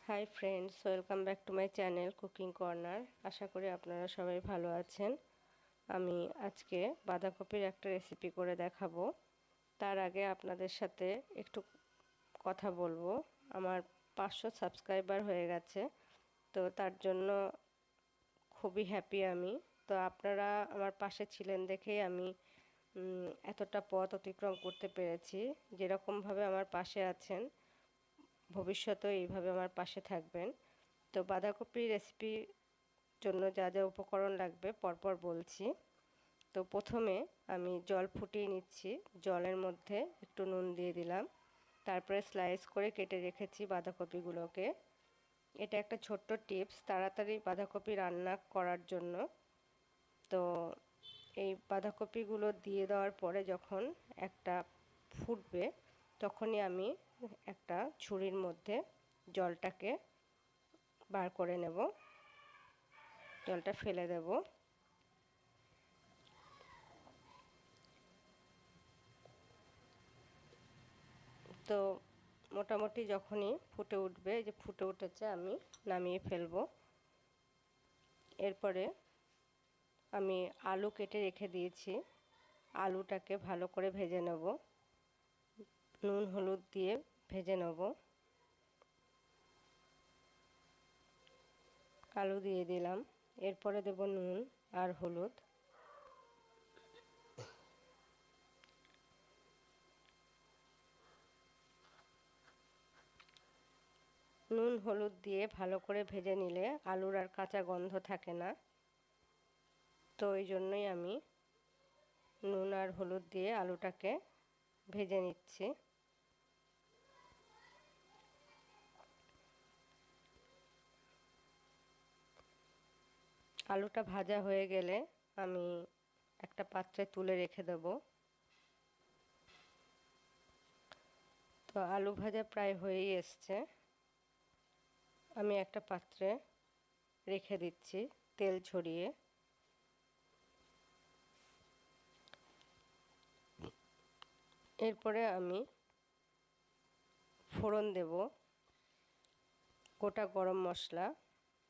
High friends, welcome back to my channel cooking corner. আশা করি আপনারা সবাই ভালো আছেন। আমি আজকে বাঁধাকপির একটা রেসিপি করে দেখাবো। তার আগে আপনাদের সাথে একটু কথা বলবো। আমার 500 সাবস্ক্রাইবার হয়ে গেছে, তো তার জন্য খুবই হ্যাপি আমি। তো আপনারা আমার পাশে ছিলেন দেখেই আমি এতটা পথ অতিক্রম করতে পেরেছি। যেরকমভাবে আমার পাশে আছেন, ভবিষ্যতেও এইভাবে আমার পাশে থাকবেন। তো বাঁধাকপি রেসিপির জন্য যা যা উপকরণ লাগবে পরপর বলছি। তো প্রথমে আমি জল ফুটিয়ে নিচ্ছি, জলের মধ্যে একটু নুন দিয়ে দিলাম, তারপরে স্লাইস করে কেটে রেখেছি বাঁধাকপিগুলোকে। এটা একটা ছোট্ট টিপস তাড়াতাড়ি বাঁধাকপি রান্না করার জন্য। তো এই বাঁধাকপিগুলো দিয়ে দেওয়ার পরে যখন একটা ফুটবে, তখনই আমি একটা ঝুড়ির মধ্যে জলটাকে বার করে নেব, জলটা ফেলে দেব। তো মোটামুটি যখনই ফুটে উঠবে, যে ফুটে উঠেছে, আমি নামিয়ে ফেলবো। এরপরে আমি আলু কেটে রেখে দিয়েছি, আলুটাকে ভালো করে ভেজে নেব, নুন হলুদ দিয়ে ভেজে নেব। আলু দিয়ে দিলাম, এরপরে দেব নুন আর হলুদ। নুন হলুদ দিয়ে ভালো করে ভেজে নিলে আলুর আর কাঁচা গন্ধ থাকে না। তো এই জন্যই আমি নুন আর হলুদ দিয়ে আলুটাকে ভেজে নিচ্ছি। আলুটা ভাজা হয়ে গেলে আমি একটা পাত্রে তুলে রেখে দেব। তো আলু ভাজা প্রায় হয়েই এসছে, আমি একটা পাত্রে রেখে দিচ্ছি তেল ছড়িয়ে। এরপরে আমি ফোড়ন দেব, গোটা গরম মশলা,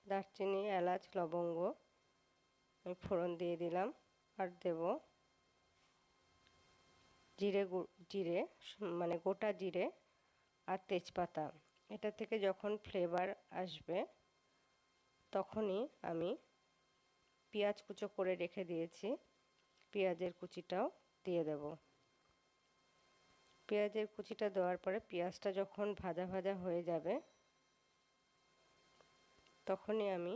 দারচিনি, এলাচ, লবঙ্গ আমি ফোড়ন দিয়ে দিলাম। আর দেব জিরে মানে গোটা জিরে আর তেজপাতা। এটা থেকে যখন ফ্লেভার আসবে তখনই আমি পেঁয়াজ কুচো করে রেখে দিয়েছি, পেঁয়াজের কুচিটাও দিয়ে দেব। পেঁয়াজের কুচিটা দেওয়ার পরে পেঁয়াজটা যখন ভাজা ভাজা হয়ে যাবে তখনই আমি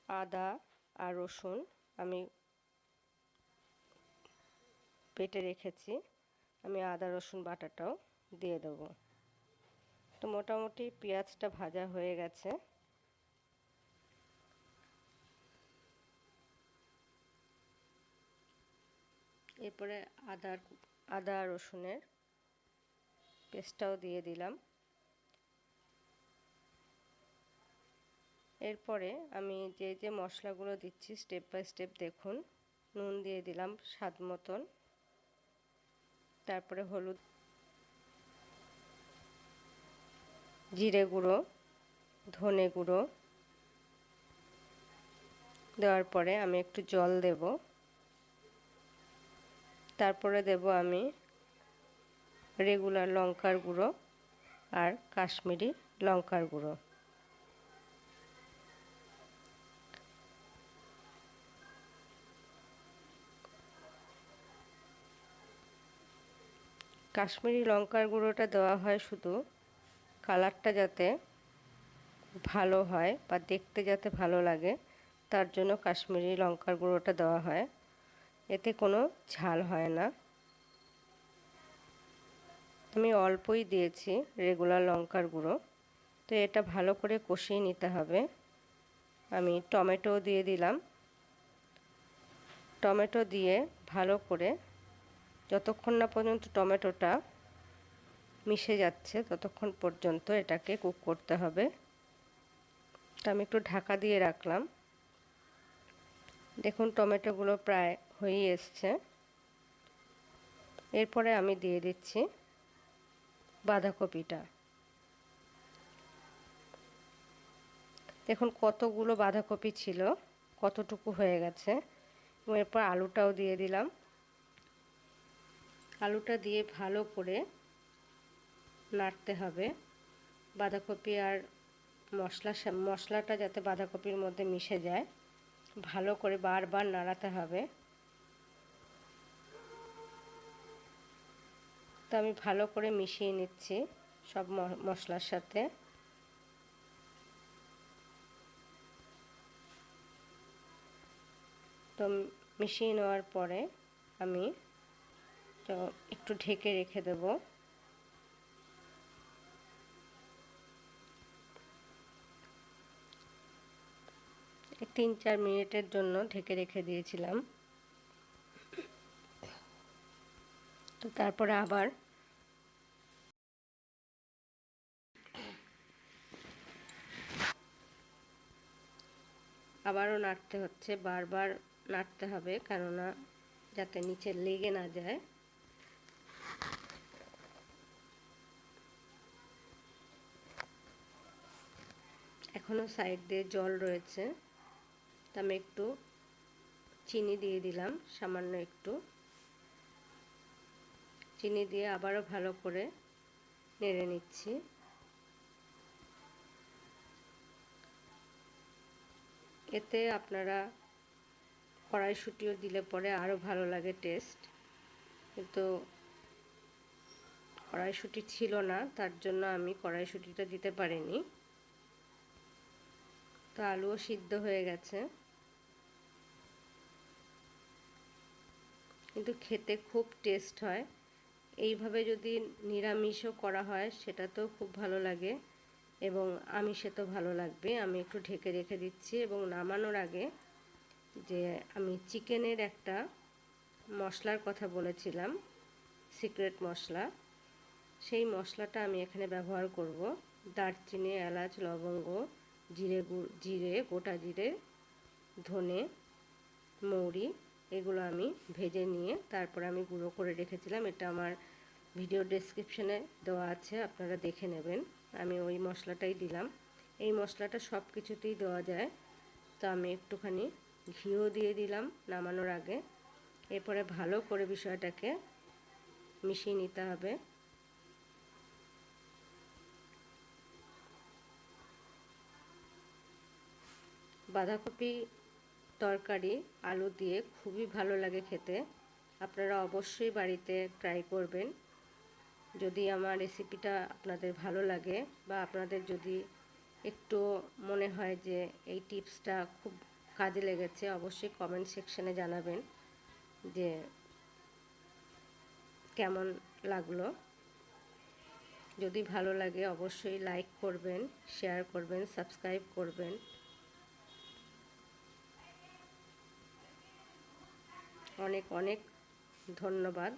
আদা আর রসুন আমি বেটে রেখেছি, আমি আদা রসুন বাটাটাও দিয়ে দেব। তো মোটামুটি পেঁয়াজটা ভাজা হয়ে গেছে। এরপরে আদা রসুনের পেস্টটাও দিয়ে দিলাম। এরপরে আমি যে মশলাগুলো দিচ্ছি স্টেপ বাই স্টেপ দেখুন। নুন দিয়ে দিলাম স্বাদ মতন, তারপরে হলুদ, জিরে গুঁড়ো, ধনে গুঁড়ো দেওয়ার পরে আমি একটু জল দেব। তারপরে দেব আমি রেগুলার লঙ্কার গুঁড়ো আর কাশ্মীরি লঙ্কার গুঁড়ো। কাশ্মীরি লঙ্কার গুঁড়োটা দেওয়া হয় শুধু কালারটা যাতে ভালো হয় বা দেখতে যাতে ভালো লাগে, তার জন্য কাশ্মীরি লঙ্কার গুঁড়োটা দেওয়া হয়। এতে কোনো ঝাল হয় না। আমি অল্পই দিয়েছি রেগুলার লঙ্কার গুঁড়ো। তো এটা ভালো করে কষিয়ে নিতে হবে। আমি টমেটো দিয়ে দিলাম, টমেটো দিয়ে ভালো করে যতক্ষণ না পর্যন্ত টমেটোটা মিশে যাচ্ছে ততক্ষণ পর্যন্ত এটাকে কুক করতে হবে। তো আমি একটু ঢাকা দিয়ে রাখলাম। দেখুন টমেটোগুলো প্রায় হয়েই এসছে। এরপরে আমি দিয়ে দিচ্ছি বাঁধাকপিটা। দেখুন কতগুলো বাঁধাকপি ছিল, কতটুকু হয়ে গেছে। এবং এরপর আলুটাও দিয়ে দিলাম। আলুটা দিয়ে ভালো করে নাড়তে হবে। বাঁধাকপি আর মশলাটা যাতে বাঁধাকপির মধ্যে মিশে যায়, ভালো করে বারবার নাড়াতে হবে। তো আমি ভালো করে মিশিয়ে নিচ্ছি সব মশলার সাথে। তো মিশিয়ে নেওয়ার পরে আমি একটু ঢেকে রেখে দেব। এই 3-4 মিনিটের জন্য ঢেকে রেখে দিয়েছিলাম। তো তারপরে আবারও নাড়তে হচ্ছে, বারবার নাড়তে হবে, কেননা যাতে নিচে লেগে না যায়। এখনো সাইড দিয়ে জল রয়েছে, তা আমি একটু চিনি দিয়ে দিলাম, সামান্য একটু চিনি দিয়ে আবারও ভালো করে নেড়ে নিচ্ছি। এতে আপনারা কড়াইশুঁটিও দিলে পরে আরও ভালো লাগে টেস্ট, কিন্তু কড়াইশুঁটি ছিল না, তার জন্য আমি কড়াইশুঁটিটা দিতে পারিনি। তো আলুও সিদ্ধ হয়ে গেছে, কিন্তু খেতে খুব টেস্ট হয়। এইভাবে যদি নিরামিষও করা হয় সেটাতেও খুব ভালো লাগে, এবং আমিষে তো ভালো লাগবে। আমি একটু ঢেকে রেখে দিচ্ছি, এবং নামানোর আগে যে আমি চিকেনের একটা মশলার কথা বলেছিলাম, সিক্রেট মশলা, সেই মশলাটা আমি এখানে ব্যবহার করব। দারচিনি, এলাচ, লবঙ্গ, জিরে, গোটা জিরে, ধনে, মৌরি, এগুলো আমি ভেজে নিয়ে তারপর আমি গুঁড়ো করে রেখেছিলাম। এটা আমার ভিডিও ডেসক্রিপশনে দেওয়া আছে, আপনারা দেখে নেবেন। আমি ওই মশলাটাই দিলাম। এই মশলাটা সব কিছুতেই দেওয়া যায়। তো আমি একটুখানি ঘিও দিয়ে দিলাম নামানোর আগে। এরপরে ভালো করে বিষয়টাকে মিশিয়ে নিতে হবে। বাঁধাকপি তরকারি আলু দিয়ে খুবই ভালো লাগে খেতে। আপনারা অবশ্যই বাড়িতে ট্রাই করবেন। যদি আমার রেসিপিটা আপনাদের ভালো লাগে, বা আপনাদের যদি একটু মনে হয় যে এই টিপসটা খুব কাজে লেগেছে, অবশ্যই কমেন্ট সেকশনে জানাবেন যে কেমন লাগলো। যদি ভালো লাগে অবশ্যই লাইক করবেন, শেয়ার করবেন, সাবস্ক্রাইব করবেন। অনেক অনেক ধন্যবাদ।